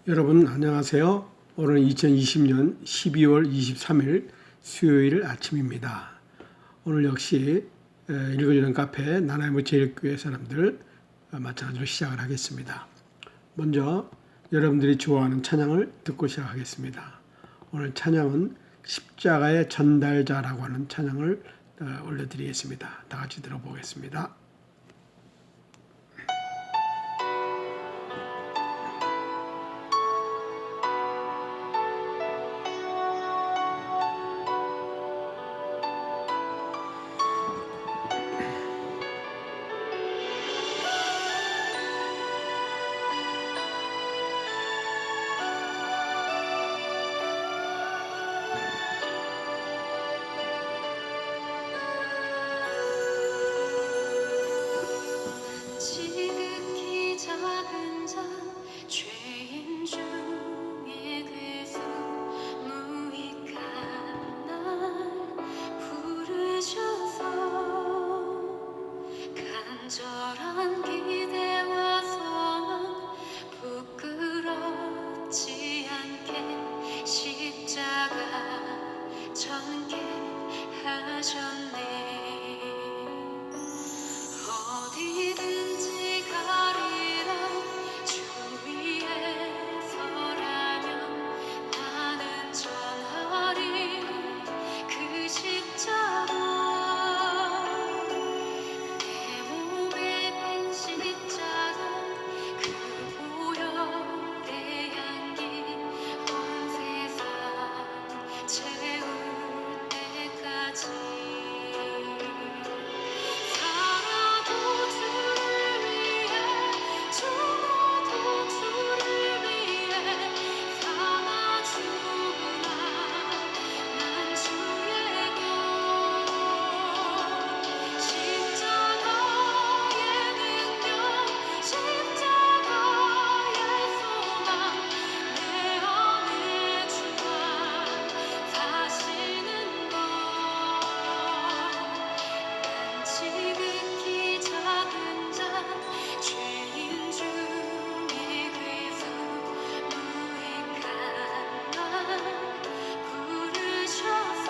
여러분 안녕하세요. 오늘은 2020년 12월 23일 수요일 아침입니다. 오늘 역시 읽어주는 카페 나나이모 제일교회 사람들 마찬가지로 시작을 하겠습니다. 먼저 여러분들이 좋아하는 찬양을 듣고 시작하겠습니다. 오늘 찬양은 십자가의 전달자라고 하는 찬양을 올려드리겠습니다. 다 같이 들어보겠습니다. 지극히 작은 자 죄인 중에 괴수 무익한 날 부르셔서 간절한 기대와 소망 부끄럽지 않게 십자가 전개하셨네. 어디든지 가리라 주 위에 서라면 나는 전하리 그 십자가. 내 몸에 뺀 십자가 그 보혈의 향기 온 세상 채울 때까지 살아도 주를 위해 죽어도 주를 위해 삼아 주구나 난 주의 것. 십자가의 능력 십자가의 소망 내 안에 주가 사시는 것. 난 지극히 작은 자 죄인 중에 괴수 무익한 날 부르셔서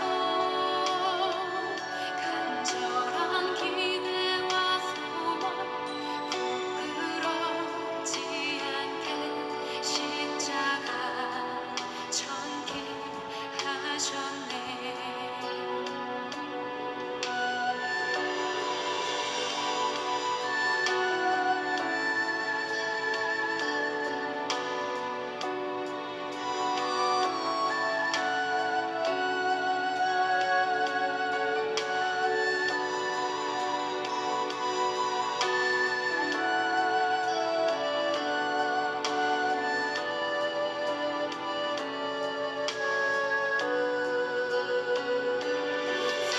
간절한 기대와 소망 부끄럽지 않게 십자가 전개하셨네.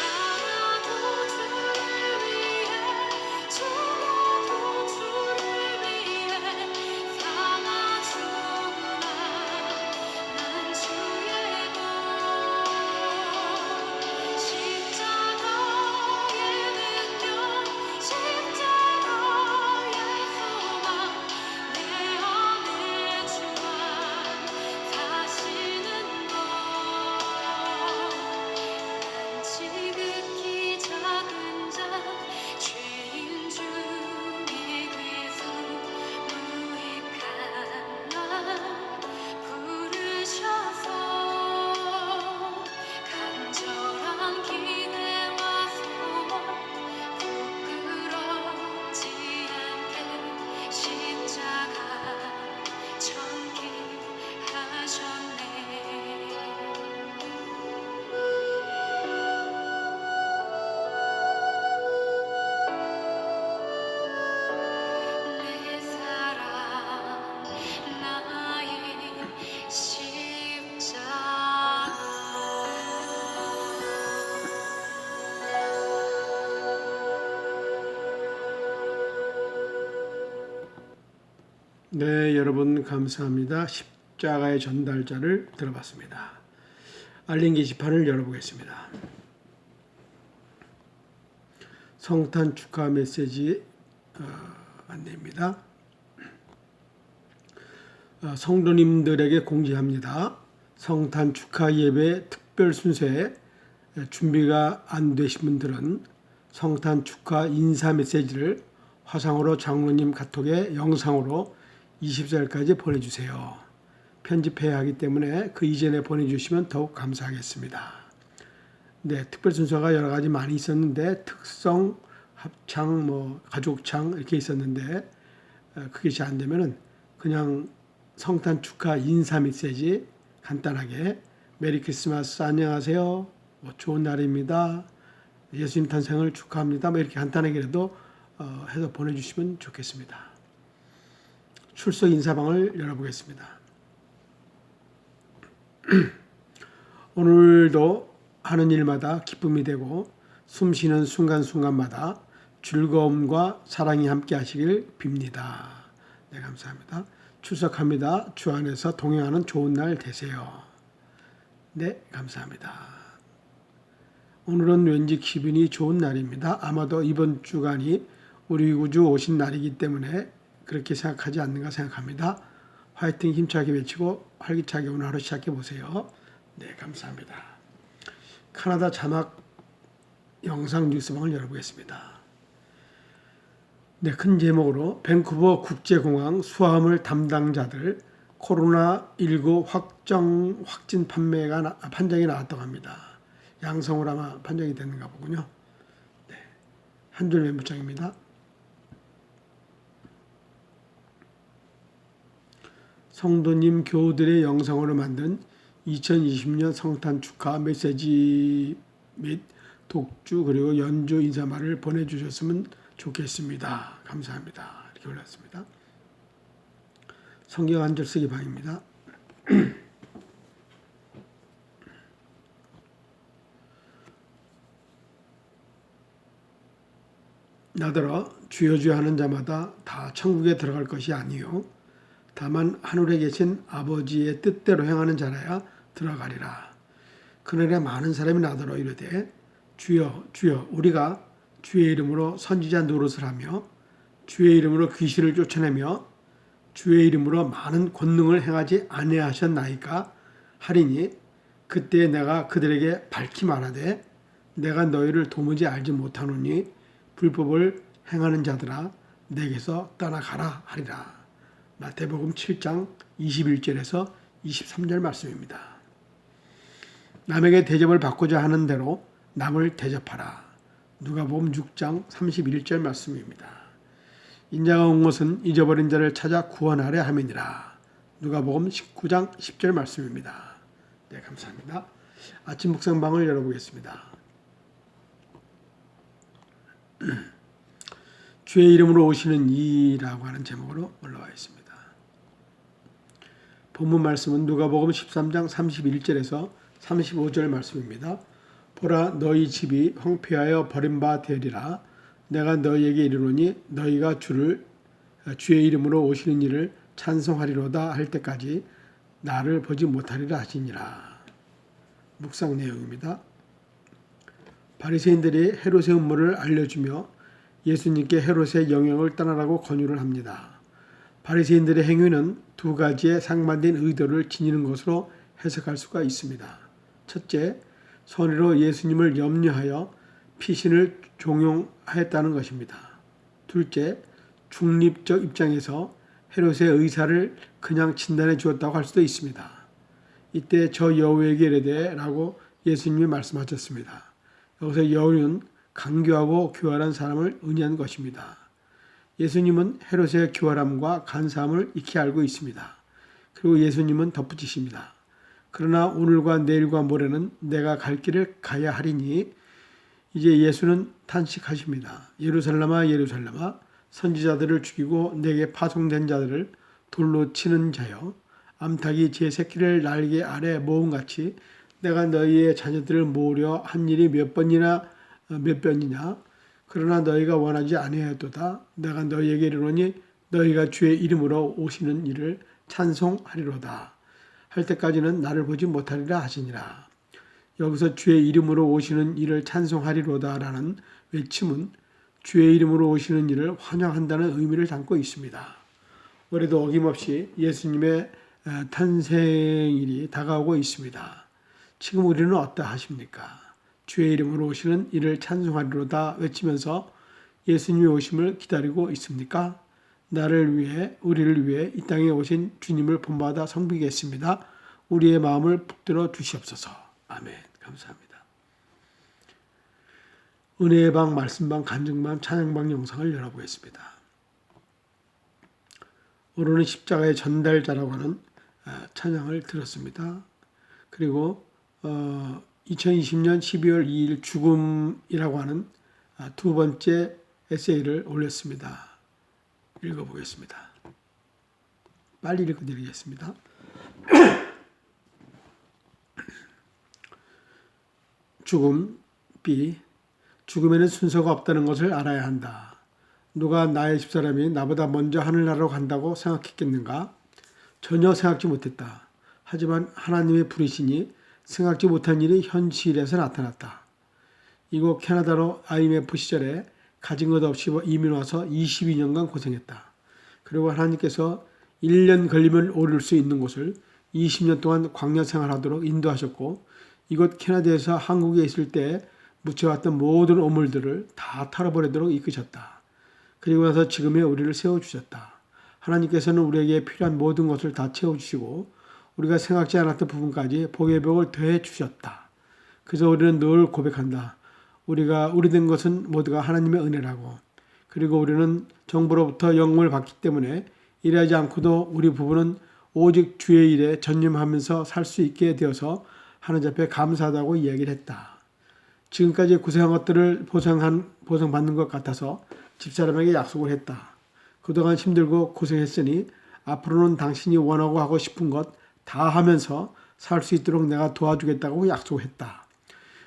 살아도 주를 위해 죽어도 주를 위해 삼아 주구나 난 주의 것. 십자가의 능력 십자가의 소망 내 안에 주가 사시는 것. 난 지극히 작은 자 죄인 중에 괴수 무익한 날 부르셔서 간절한 기대와 소망 부끄럽지 않게 십자가 전개하셨네. 내 사랑 나의 십자가. 네, 여러분 감사합니다. 십자가의 전달자를 들어봤습니다. 알림 게시판을 열어보겠습니다. 성탄 축하 메시지 안내입니다. 성도님들에게 공지합니다. 성탄 축하 예배 특별 순서에 준비가 안 되신 분들은 성탄 축하 인사 메시지를 화상으로 장로님 카톡에 영상으로 20살까지 보내주세요. 편집해야 하기 때문에 그 이전에 보내주시면 더욱 감사하겠습니다. 네, 특별 순서가 여러 가지 많이 있었는데 특성, 합창, 가족창 이렇게 있었는데 그게 잘 안 되면은 그냥 성탄 축하 인사 메시지 간단하게 메리 크리스마스 안녕하세요. 좋은 날입니다. 예수님 탄생을 축하합니다. 이렇게 간단하게라도 해서 보내주시면 좋겠습니다. 출석 인사방을 열어보겠습니다. 오늘도 하는 일마다 기쁨이 되고 숨쉬는 순간순간마다 즐거움과 사랑이 함께 하시길 빕니다. 네, 감사합니다. 출석합니다. 주 안에서 동행하는 좋은 날 되세요. 네, 감사합니다. 오늘은 왠지 기분이 좋은 날입니다. 아마도 이번 주간이 우리 구주 오신 날이기 때문에 그렇게 생각하지 않는가 생각합니다. 화이팅 힘차게 외치고 활기차게 오늘 하루 시작해 보세요. 네, 감사합니다. 카나다 자막 영상 뉴스방을 열어보겠습니다. 네, 큰 제목으로 밴쿠버 국제공항 수화물 담당자들 코로나19 확진 판정이 나왔다고 합니다. 양성으로 아마 판정이 됐는가 보군요. 네, 한 줄 메모장입니다. 성도님 교우들의 영상으로 만든 2020년 성탄 축하 메시지 및 독주 그리고 연주 인사말을 보내주셨으면 좋겠습니다. 감사합니다. 이렇게 올렸습니다. 성경 한 절 쓰기 방입니다. 나더러 주여 주여 하는 자마다 다 천국에 들어갈 것이 아니요 다만 하늘에 계신 아버지의 뜻대로 행하는 자라야 들어가리라. 그날에 많은 사람이 나더러 이르되 주여 주여 우리가 주의 이름으로 선지자 노릇을 하며 주의 이름으로 귀신을 쫓아내며 주의 이름으로 많은 권능을 행하지 아니하셨나이까 하리니 그때 내가 그들에게 밝히 말하되 내가 너희를 도무지 알지 못하노니 불법을 행하는 자들아 내게서 떠나가라 하리라. 마태복음 7장 21절에서 23절 말씀입니다. 남에게 대접을 받고자 하는 대로 남을 대접하라. 누가복음 6장 31절 말씀입니다. 인자가 온 것은 잊어버린 자를 찾아 구원하려 함이니라. 누가복음 19장 10절 말씀입니다. 네, 감사합니다. 아침 묵상방을 열어보겠습니다. 주의 이름으로 오시는 이라고 하는 제목으로 올라와 있습니다. 본문 말씀은 누가복음 13장 31절에서 35절 말씀입니다. 보라 너희 집이 황폐하여 버림바 되리라. 내가 너희에게 이르노니 너희가 주의 이름으로 오시는 이를 찬송하리로다 할 때까지 나를 보지 못하리라 하시니라. 묵상 내용입니다. 바리새인들이 헤롯의 음모를 알려주며 예수님께 헤롯의 영역을 떠나라고 권유를 합니다. 바리새인들의 행위는 두 가지의 상반된 의도를 지니는 것으로 해석할 수가 있습니다. 첫째, 선의로 예수님을 염려하여 피신을 종용하였다는 것입니다. 둘째, 중립적 입장에서 헤롯의 의사를 그냥 진단해 주었다고 할 수도 있습니다. 이때 저 여우에게 이르되 라고 예수님이 말씀하셨습니다. 여기서 여우는 간교하고 교활한 사람을 의미한 것입니다. 예수님은 헤롯의 교활함과 간사함을 익히 알고 있습니다. 그리고 예수님은 덧붙이십니다. 그러나 오늘과 내일과 모레는 내가 갈 길을 가야 하리니 이제 예수는 탄식하십니다. 예루살렘아 예루살렘아 선지자들을 죽이고 내게 파송된 자들을 돌로 치는 자여 암탉이 제 새끼를 날개 아래 모음같이 내가 너희의 자녀들을 모으려 한 일이 몇 번이냐 그러나 너희가 원하지 아니하였도다. 내가 너희에게 이르노니 너희가 주의 이름으로 오시는 이를 찬송하리로다 할 때까지는 나를 보지 못하리라 하시니라. 여기서 주의 이름으로 오시는 이를 찬송하리로다라는 외침은 주의 이름으로 오시는 이를 환영한다는 의미를 담고 있습니다. 올해도 어김없이 예수님의 탄생일이 다가오고 있습니다. 지금 우리는 어떠하십니까? 주의 이름으로 오시는 이를 찬송하리로다 외치면서 예수님의 오심을 기다리고 있습니까? 나를 위해, 우리를 위해 이 땅에 오신 주님을 본받아 섬기겠습니다. 우리의 마음을 붙들어 주시옵소서. 아멘. 감사합니다. 은혜의 방, 말씀방, 간증방, 찬양방 영상을 열어보겠습니다. 오늘은 십자가의 전달자라고 하는 찬양을 들었습니다. 그리고 2020년 12월 2일 죽음이라고 하는 두 번째 에세이를 올렸습니다. 읽어보겠습니다. 빨리 읽어드리겠습니다. 죽음 B. 죽음에는 순서가 없다는 것을 알아야 한다. 누가 나의 집사람이 나보다 먼저 하늘나라로 간다고 생각했겠는가? 전혀 생각지 못했다. 하지만 하나님의 부르시니 생각지 못한 일이 현실에서 나타났다. 이곳 캐나다로 IMF 시절에 가진 것 없이 이민 와서 22년간 고생했다. 그리고 하나님께서 1년 걸리면 오를 수 있는 곳을 20년 동안 광야 생활하도록 인도하셨고 이곳 캐나다에서 한국에 있을 때 묻혀왔던 모든 오물들을 다 털어버리도록 이끄셨다. 그리고 나서 지금의 우리를 세워주셨다. 하나님께서는 우리에게 필요한 모든 것을 다 채워주시고 우리가 생각지 않았던 부분까지 복의 벽을 더해 주셨다. 그래서 우리는 늘 고백한다. 우리가 된 것은 모두가 하나님의 은혜라고. 그리고 우리는 정부로부터 영광을 받기 때문에 일하지 않고도 우리 부부는 오직 주의 일에 전념하면서 살 수 있게 되어서 하나님 앞에 감사하다고 이야기를 했다. 지금까지 고생한 것들을 보상받는 것 같아서 집사람에게 약속을 했다. 그동안 힘들고 고생했으니 앞으로는 당신이 원하고 하고 싶은 것 다 하면서 살 수 있도록 내가 도와주겠다고 약속했다.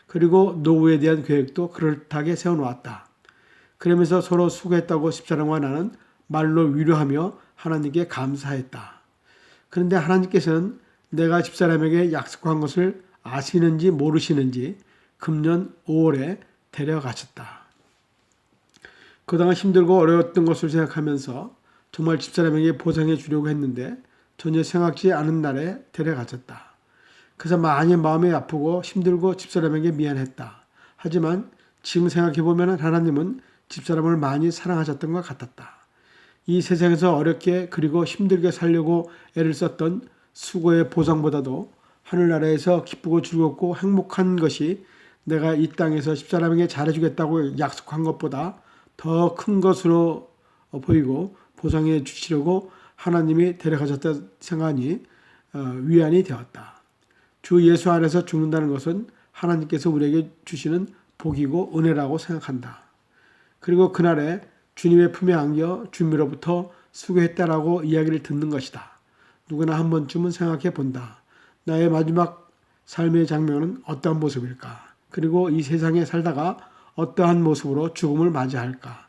그리고 노후에 대한 계획도 그럴듯하게 세워놓았다. 그러면서 서로 수고했다고 집사람과 나는 말로 위로하며 하나님께 감사했다. 그런데 하나님께서는 내가 집사람에게 약속한 것을 아시는지 모르시는지 금년 5월에 데려가셨다. 그동안 힘들고 어려웠던 것을 생각하면서 정말 집사람에게 보상해 주려고 했는데 전혀 생각지 않은 날에 데려가셨다. 그래서 많이 마음이 아프고 힘들고 집사람에게 미안했다. 하지만 지금 생각해보면 하나님은 집사람을 많이 사랑하셨던 것 같았다. 이 세상에서 어렵게 그리고 힘들게 살려고 애를 썼던 수고의 보상보다도 하늘나라에서 기쁘고 즐겁고 행복한 것이 내가 이 땅에서 집사람에게 잘해주겠다고 약속한 것보다 더 큰 것으로 보이고 보상해 주시려고 하나님이 데려가셨다 생각하니 위안이 되었다. 주 예수 안에서 죽는다는 것은 하나님께서 우리에게 주시는 복이고 은혜라고 생각한다. 그리고 그날에 주님의 품에 안겨 주님으로부터 수고했다라고 이야기를 듣는 것이다. 누구나 한 번쯤은 생각해 본다. 나의 마지막 삶의 장면은 어떠한 모습일까? 그리고 이 세상에 살다가 어떠한 모습으로 죽음을 맞이할까?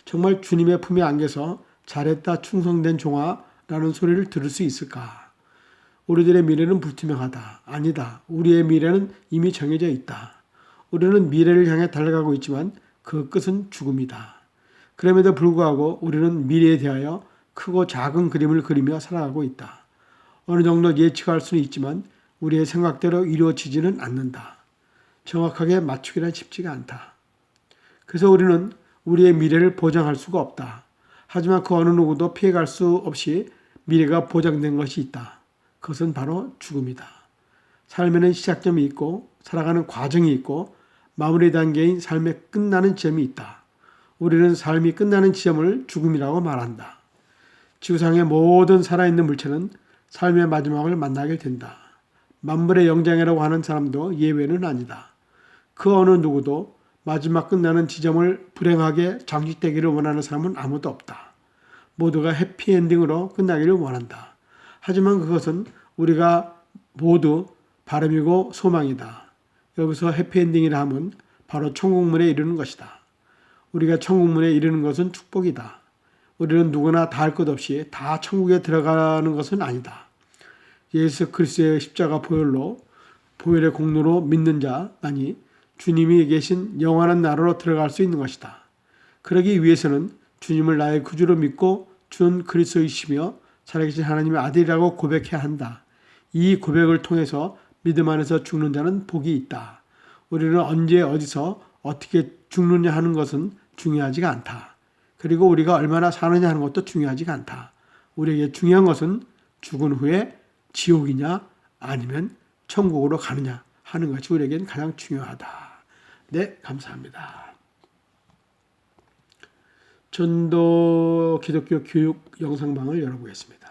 정말 주님의 품에 안겨서 잘했다 충성된 종아라는 소리를 들을 수 있을까? 우리들의 미래는 불투명하다. 아니다. 우리의 미래는 이미 정해져 있다. 우리는 미래를 향해 달려가고 있지만 그 끝은 죽음이다. 그럼에도 불구하고 우리는 미래에 대하여 크고 작은 그림을 그리며 살아가고 있다. 어느 정도 예측할 수는 있지만 우리의 생각대로 이루어지지는 않는다. 정확하게 맞추기란 쉽지가 않다. 그래서 우리는 우리의 미래를 보장할 수가 없다. 하지만 그 어느 누구도 피해갈 수 없이 미래가 보장된 것이 있다. 그것은 바로 죽음이다. 삶에는 시작점이 있고 살아가는 과정이 있고 마무리 단계인 삶의 끝나는 지점이 있다. 우리는 삶이 끝나는 지점을 죽음이라고 말한다. 지구상의 모든 살아있는 물체는 삶의 마지막을 만나게 된다. 만물의 영장이라고 하는 사람도 예외는 아니다. 그 어느 누구도 마지막 끝나는 지점을 불행하게 장식되기를 원하는 사람은 아무도 없다. 모두가 해피엔딩으로 끝나기를 원한다. 하지만 그것은 우리가 모두 바람이고 소망이다. 여기서 해피엔딩이라 하면 바로 천국문에 이르는 것이다. 우리가 천국문에 이르는 것은 축복이다. 우리는 누구나 다 할 것 없이 다 천국에 들어가는 것은 아니다. 예수 그리스도의 십자가 보혈의 공로로 믿는 자만이 주님이 계신 영원한 나라로 들어갈 수 있는 것이다. 그러기 위해서는 주님을 나의 구주로 믿고 주는 그리스도이시며 살아계신 하나님의 아들이라고 고백해야 한다. 이 고백을 통해서 믿음 안에서 죽는 자는 복이 있다. 우리는 언제 어디서 어떻게 죽느냐 하는 것은 중요하지가 않다. 그리고 우리가 얼마나 사느냐 하는 것도 중요하지가 않다. 우리에게 중요한 것은 죽은 후에 지옥이냐 아니면 천국으로 가느냐 하는 것이 우리에게는 가장 중요하다. 네, 감사합니다. 전도 기독교 교육 영상방을 열어보겠습니다.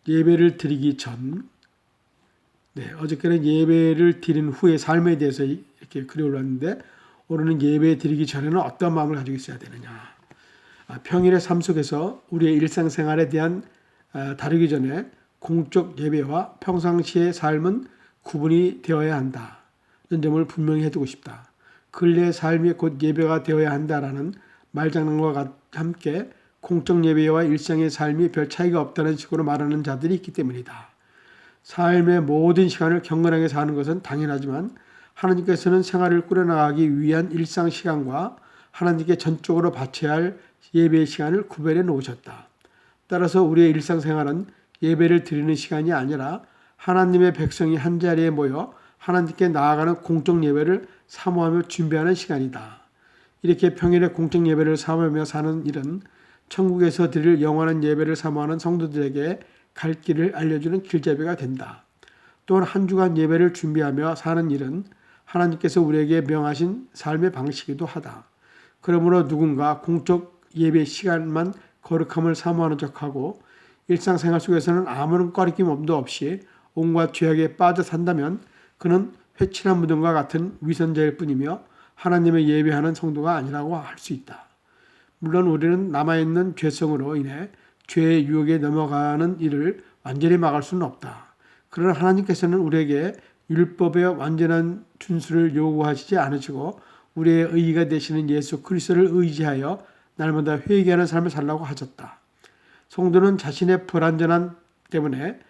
예배를 드리기 전, 어저께는 예배를 드린 후의 삶에 대해서 이렇게 글이 올랐는데, 오늘은 예배 드리기 전에는 어떤 마음을 가지고 있어야 되느냐. 평일의 삶 속에서 우리의 일상생활에 대한 다루기 전에 공적 예배와 평상시의 삶은 구분이 되어야 한다. 이런 점을 분명히 해두고 싶다. 근래의 삶이 곧 예배가 되어야 한다라는 말장난과 함께 공적 예배와 일상의 삶이 별 차이가 없다는 식으로 말하는 자들이 있기 때문이다. 삶의 모든 시간을 경건하게 사는 것은 당연하지만 하나님께서는 생활을 꾸려나가기 위한 일상 시간과 하나님께 전적으로 바쳐야 할 예배의 시간을 구별해 놓으셨다. 따라서 우리의 일상생활은 예배를 드리는 시간이 아니라 하나님의 백성이 한자리에 모여 하나님께 나아가는 공적 예배를 사모하며 준비하는 시간이다. 이렇게 평일에 공적 예배를 사모하며 사는 일은 천국에서 드릴 영원한 예배를 사모하는 성도들에게 갈 길을 알려주는 길잡이가 된다. 또한 한 주간 예배를 준비하며 사는 일은 하나님께서 우리에게 명하신 삶의 방식이기도 하다. 그러므로 누군가 공적 예배 시간만 거룩함을 사모하는 척하고 일상생활 속에서는 아무런 꺼리낌도 없이 온갖 죄악에 빠져 산다면 그는 회칠한 무덤과 같은 위선자일 뿐이며 하나님의 예배하는 성도가 아니라고 할 수 있다. 물론 우리는 남아있는 죄성으로 인해 죄의 유혹에 넘어가는 일을 완전히 막을 수는 없다. 그러나 하나님께서는 우리에게 율법의 완전한 준수를 요구하시지 않으시고 우리의 의의가 되시는 예수 그리스도를 의지하여 날마다 회개하는 삶을 살라고 하셨다. 성도는 자신의 불완전함 때문에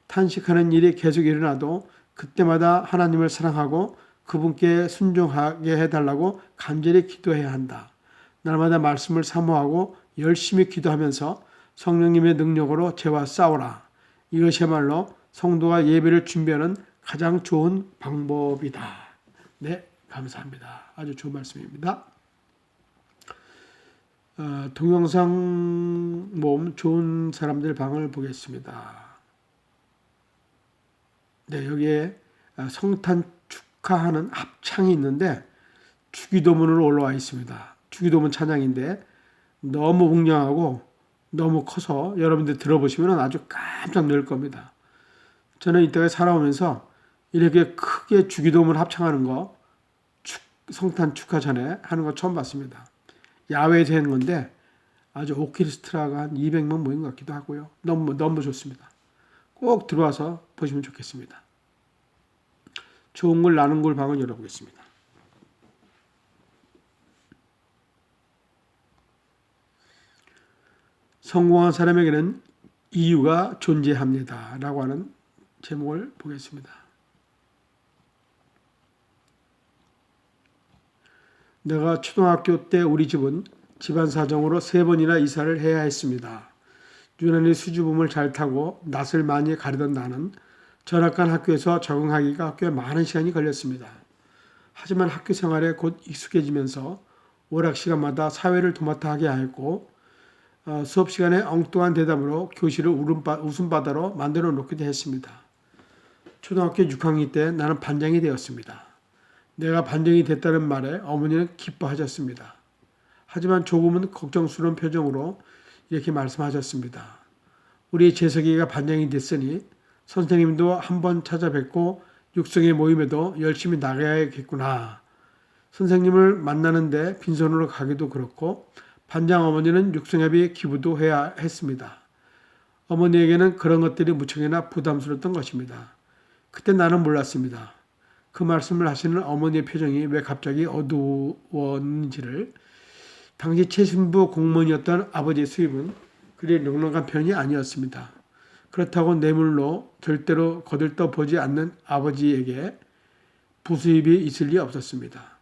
탄식하는 일이 계속 일어나도 그때마다 하나님을 사랑하고 그분께 순종하게 해달라고 간절히 기도해야 한다. 날마다 말씀을 사모하고 열심히 기도하면서 성령님의 능력으로 죄와 싸우라. 이것이야말로 성도가 예배를 준비하는 가장 좋은 방법이다. 네, 감사합니다. 아주 좋은 말씀입니다. 동영상 모음 좋은 사람들 방을 보겠습니다. 네, 여기에 성탄 축하하는 합창이 있는데 주기도문으로 올라와 있습니다. 주기도문 찬양인데 너무 웅장하고 너무 커서 여러분들 들어보시면 아주 깜짝 놀랄 겁니다. 저는 이때까지 살아오면서 이렇게 크게 주기도문 합창하는 거 성탄 축하 전에 하는 거 처음 봤습니다. 야외에서 하는 건데 아주 오케스트라가 한 200명 모인 것 같기도 하고요. 너무 좋습니다. 꼭 들어와서 보시면 좋겠습니다. 좋은 걸 나눈 걸 방을 열어보겠습니다. 성공한 사람에게는 이유가 존재합니다. 라고 하는 제목을 보겠습니다. 내가 초등학교 때 우리 집은 집안 사정으로 3번이나 이사를 해야 했습니다. 유난히 수줍음을 잘 타고 낯을 많이 가리던 나는 전학간 학교에서 적응하기가 꽤 많은 시간이 걸렸습니다. 하지만 학교 생활에 곧 익숙해지면서 오락 시간마다 사회를 도맡아 하게 하였고 수업 시간에 엉뚱한 대답으로 교실을 웃음바다로 만들어 놓기도 했습니다. 초등학교 6학년 때 나는 반장이 되었습니다. 내가 반장이 됐다는 말에 어머니는 기뻐하셨습니다. 하지만 조금은 걱정스러운 표정으로 이렇게 말씀하셨습니다. 우리 재석이가 반장이 됐으니 선생님도 한번 찾아뵙고 육성의 모임에도 열심히 나가야겠구나. 선생님을 만나는데 빈손으로 가기도 그렇고 반장 어머니는 육성회비 기부도 해야 했습니다. 어머니에게는 그런 것들이 무척이나 부담스러웠던 것입니다. 그때 나는 몰랐습니다. 그 말씀을 하시는 어머니의 표정이 왜 갑자기 어두웠는지를. 당시 최신부 공무원이었던 아버지의 수입은 그리 넉넉한 편이 아니었습니다. 그렇다고 뇌물로 절대로 거들떠보지 않는 아버지에게 부수입이 있을 리 없었습니다.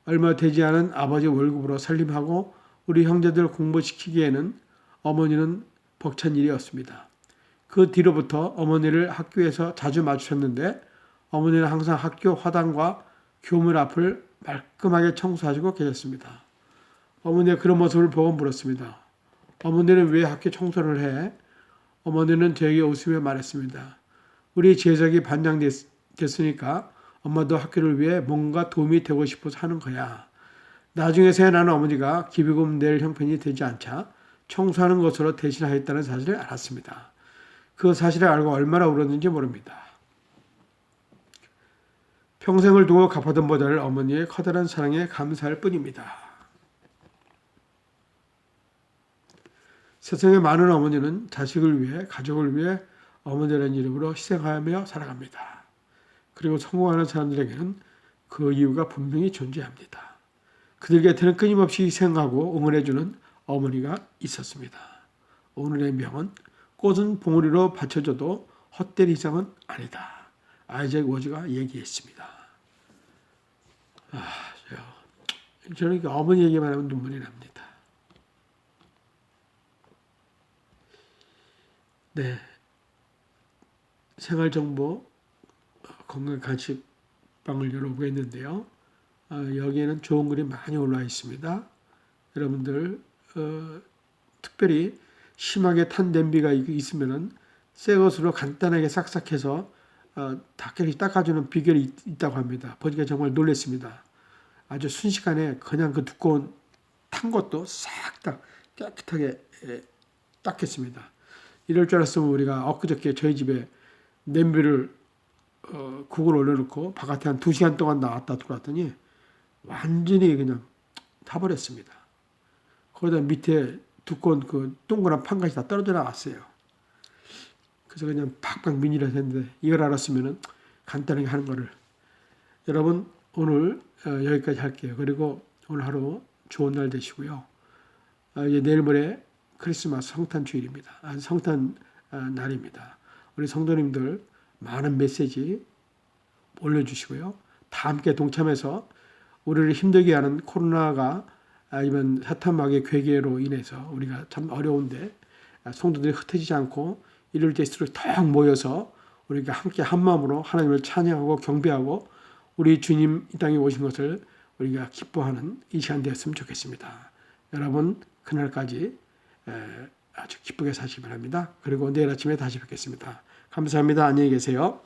얼마 되지 않은 아버지 월급으로 살림하고 우리 형제들 공부시키기에는 어머니는 벅찬 일이었습니다. 그 뒤로부터 어머니를 학교에서 자주 마주쳤는데 어머니는 항상 학교 화단과 교물 앞을 말끔하게 청소하시고 계셨습니다. 어머니의 그런 모습을 보고 물었습니다. 어머니는 왜 학교 청소를 해? 어머니는 저에게 웃으며 말했습니다. 우리 재석이 반장 됐으니까 엄마도 학교를 위해 뭔가 도움이 되고 싶어서 하는 거야. 나중에서야 나는 어머니가 기부금 낼 형편이 되지 않자 청소하는 것으로 대신하였다는 사실을 알았습니다. 그 사실을 알고 얼마나 울었는지 모릅니다. 평생을 두고 갚아둔 보다를 어머니의 커다란 사랑에 감사할 뿐입니다. 세상의 많은 어머니는 자식을 위해, 가족을 위해 어머니라는 이름으로 희생하며 살아갑니다. 그리고 성공하는 사람들에게는 그 이유가 분명히 존재합니다. 그들 곁에는 끊임없이 희생하고 응원해주는 어머니가 있었습니다. 오늘의 명언, 꽃은 봉우리로 받쳐줘도 헛된 희생은 아니다. 아이작 워즈가 얘기했습니다. 저는 어머니 얘기만 하면 눈물이 납니다. 네, 생활정보 건강간식방을 열어보겠는데요. 여기에는 좋은 글이 많이 올라와 있습니다. 여러분들 특별히 심하게 탄 냄비가 있으면은 새 것으로 간단하게 싹싹해서 닦여서 닦아주는 비결이 있다고 합니다. 보니까 정말 놀랐습니다. 아주 순식간에 그냥 그 두꺼운 탄 것도 싹 다 깨끗하게 닦였습니다. 이럴 줄 알았으면 우리가 엊그저께 저희 집에 냄비를 국을 올려놓고 바깥에 한 2시간 동안 나왔다 들어왔더니 완전히 그냥 타버렸습니다. 거기다 밑에 두꺼운 그 동그란 판같이 다 떨어져 나왔어요. 그래서 그냥 팍팍 민이라 했는데 이걸 알았으면 간단하게 하는 거를. 여러분 오늘 여기까지 할게요. 그리고 오늘 하루 좋은 날 되시고요. 이제 내일 모레 크리스마스 성탄 주일입니다. 성탄 날입니다. 우리 성도님들 많은 메시지 올려주시고요. 다 함께 동참해서 우리를 힘들게 하는 코로나가 이번 사탄마귀의 괴계로 인해서 우리가 참 어려운데 성도들이 흩어지지 않고 이럴 때일수록 더 모여서 우리가 함께 한 마음으로 하나님을 찬양하고 경배하고 우리 주님 이 땅에 오신 것을 우리가 기뻐하는 이 시간 되었으면 좋겠습니다. 여러분 그날까지 아주 기쁘게 사시기 바랍니다. 그리고 내일 아침에 다시 뵙겠습니다. 감사합니다. 안녕히 계세요.